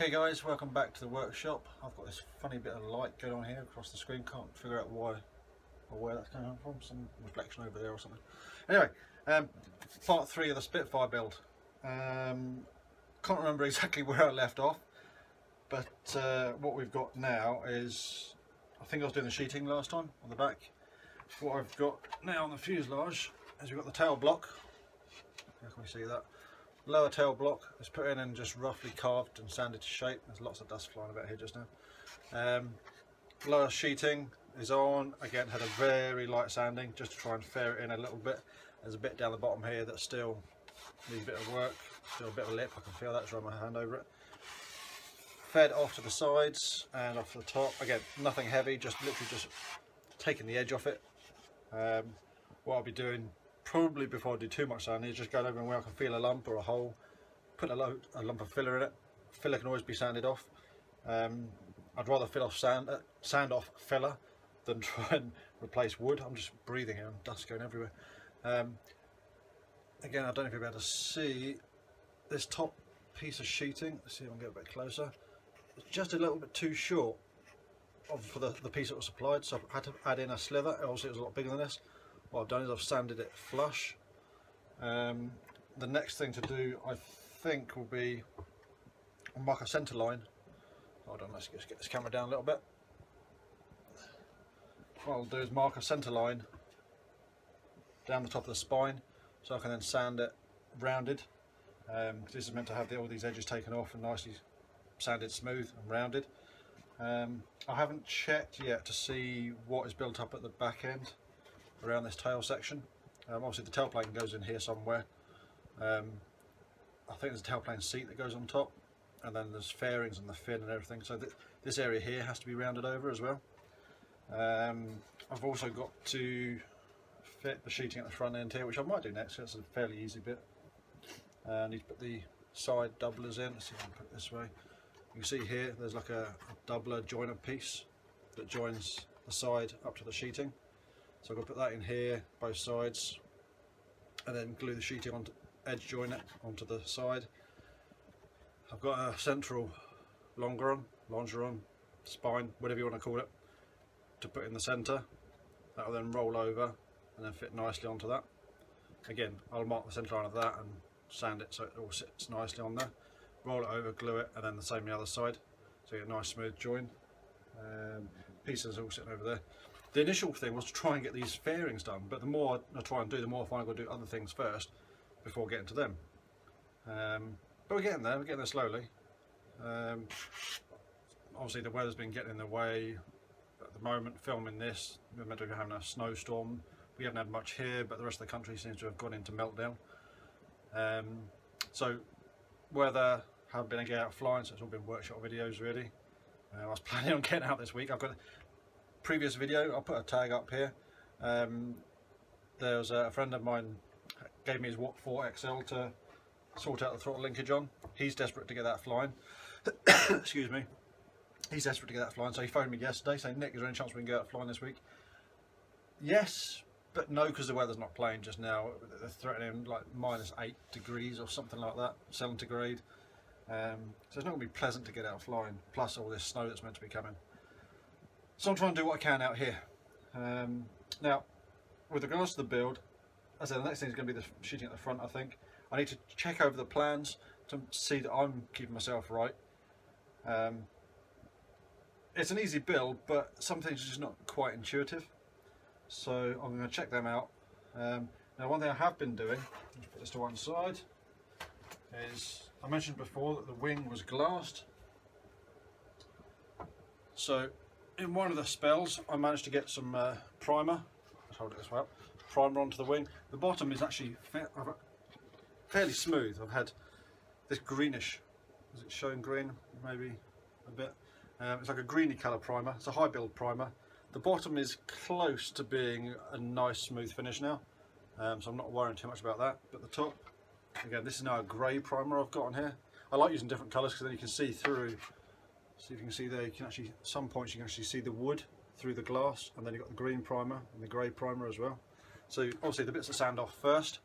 Okay guys, welcome back to the workshop. I've got this funny bit of light going on here across the screen. Can't figure out why or where that's coming from. Some reflection over there or something. Anyway, part 3 of the Spitfire build. Can't remember exactly where I left off, but what we've got now is, I think I was doing the sheeting last time on the back. What I've got now on the fuselage is we've got the tail block. How can we see that? Lower tail block is put in and just roughly carved and sanded to shape. There's lots of dust flying about here just now. Lower sheeting is on, again had a very light sanding just to try and fair it in a little bit. There's a bit down the bottom here that still needs a bit of work, still a bit of lip, I can feel that, just run my hand over it. Fed off to the sides and off to the top, again nothing heavy, just literally just taking the edge off it. What I'll be doing probably before I do too much sanding is just going over and where I can feel a lump or a hole, put a lump of filler in it. Filler can always be sanded off. I'd rather sand off filler than try and replace wood. I'm just breathing here and dust going everywhere. Again, I don't know if you'll be able to see this top piece of sheeting. Let's see if I can get a bit closer. It's just a little bit too short for the piece that was supplied, so I had to add in a slither. Obviously it was a lot bigger than this. What I've done is I've sanded it flush. The next thing to do, I think, will be mark a centre line. Hold on, let's just get this camera down a little bit. What I'll do is mark a centre line down the top of the spine, so I can then sand it rounded. This is meant to have all these edges taken off and nicely sanded smooth and rounded. I haven't checked yet to see what is built up at the back end around this tail section. Obviously the tailplane goes in here somewhere. I think there's a tailplane seat that goes on top, and then there's fairings and the fin and everything, so this area here has to be rounded over as well. I've also got to fit the sheeting at the front end here, which I might do next, because it's a fairly easy bit. I need to put the side doublers in. Let's see if I can put it this way. You can see here there's like a doubler joiner piece that joins the side up to the sheeting. So I'm going to put that in here, both sides, and then glue the sheeting onto, edge join it onto the side. I've got a central longeron, spine, whatever you want to call it, to put in the centre. That will then roll over and then fit nicely onto that. Again, I'll mark the centre line of that and sand it so it all sits nicely on there. Roll it over, glue it, and then the same on the other side, so you get a nice smooth join. Pieces all sitting over there. The initial thing was to try and get these fairings done, but the more I try and do, the more I find I've got to do other things first before getting to them. But we're getting there slowly. Obviously the weather's been getting in the way at the moment, filming this. We're meant to be having a snowstorm. We haven't had much here, but the rest of the country seems to have gone into meltdown. So weather, haven't been able to get out flying, so it's all been workshop videos really. I was planning on getting out this week. I've got previous video, I'll put a tag up here. There was a friend of mine gave me his Watt 4 XL to sort out the throttle linkage on. He's desperate to get that flying. Excuse me. He's desperate to get that flying, so he phoned me yesterday saying, Nick, is there any chance we can get that flying this week? Yes, but no, because the weather's not playing just now. They're threatening like -8 degrees or something like that, centigrade. So it's not going to be pleasant to get out flying, plus all this snow that's meant to be coming. So I'm trying to do what I can out here. Now, with regards to the build, as I said, the next thing is going to be the sheeting at the front, I think. I need to check over the plans to see that I'm keeping myself right. It's an easy build, but some things are just not quite intuitive. So I'm going to check them out. Now, one thing I have been doing, let's put this to one side, is I mentioned before that the wing was glassed. So in one of the spells I managed to get some primer, let's hold it this way up, primer onto the wing. The bottom is actually fairly smooth. I've had this greenish, is it showing green? Maybe a bit. It's like a greeny colour primer, it's a high build primer. The bottom is close to being a nice smooth finish now, so I'm not worrying too much about that. But the top, again, this is now a grey primer I've got on here. I like using different colours because then you can see through. See if you can see there, you can actually, some points you can actually see the wood through the glass, and then you've got the green primer and the grey primer as well. So obviously the bits that sand off first,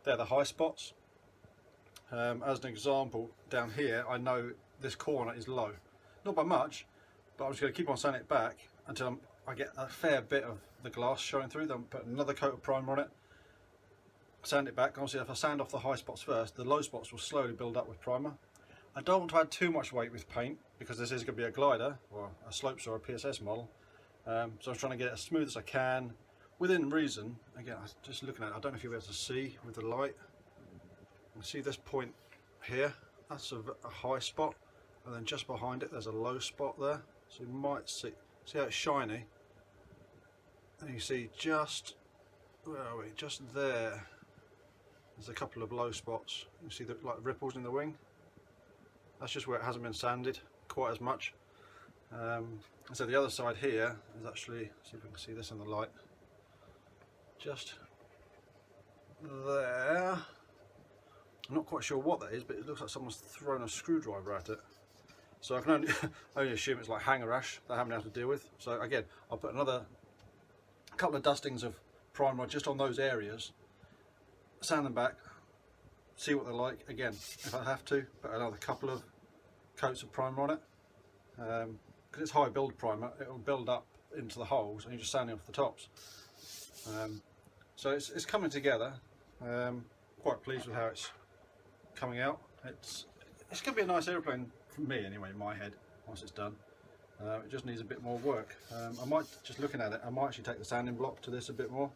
they're the high spots. As an example, down here, I know this corner is low. Not by much, but I'm just going to keep on sanding it back until I get a fair bit of the glass showing through. Then put another coat of primer on it, sand it back. Obviously if I sand off the high spots first, the low spots will slowly build up with primer. I don't want to add too much weight with paint because this is going to be a glider or a slopes or a PSS model. So I was trying to get it as smooth as I can within reason. Again, just looking at it, I don't know if you'll be able to see with the light. You can see this point here, that's a high spot, and then just behind it there's a low spot there. So you might see how it's shiny, and you see just, where are we, just there, there's a couple of low spots. You see the like ripples in the wing. That's just where it hasn't been sanded quite as much. So the other side here is actually, see if we can see this in the light, just there. I'm not quite sure what that is, but it looks like someone's thrown a screwdriver at it. So I can only assume it's like hanger ash that I haven't had to deal with. So again, I'll put another couple of dustings of primer just on those areas, sand them back, see what they're like. Again, if I have to, put another couple of coats of primer on it. Because it's high build primer, it will build up into the holes and you're just sanding off the tops. So it's coming together. Quite pleased with how it's coming out. It's going to be a nice aeroplane for me anyway, in my head, once it's done. It just needs a bit more work. I might, just looking at it, I might actually take the sanding block to this a bit more,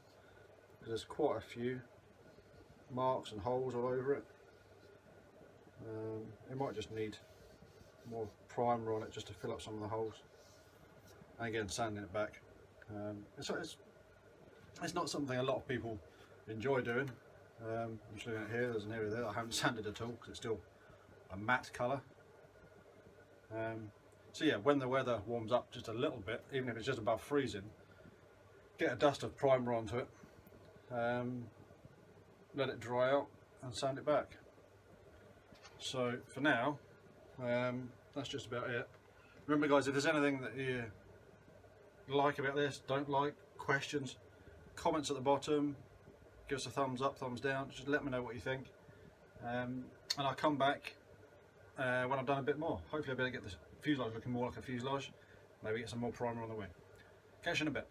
because there's quite a few marks and holes all over it. It might just need more primer on it just to fill up some of the holes, and again sanding it back. It's not something a lot of people enjoy doing. I'm just looking at here, there's an area there I haven't sanded at all because it's still a matte colour. So yeah, when the weather warms up just a little bit, even if it's just above freezing, get a dust of primer onto it, let it dry out and sand it back. So for now, that's just about it. Remember guys, if there's anything that you like about this, don't like, questions, comments at the bottom, give us a thumbs up, thumbs down, just let me know what you think, and I'll come back when I've done a bit more. Hopefully I'll be able to get the fuselage looking more like a fuselage, maybe get some more primer on the wing. Catch you in a bit.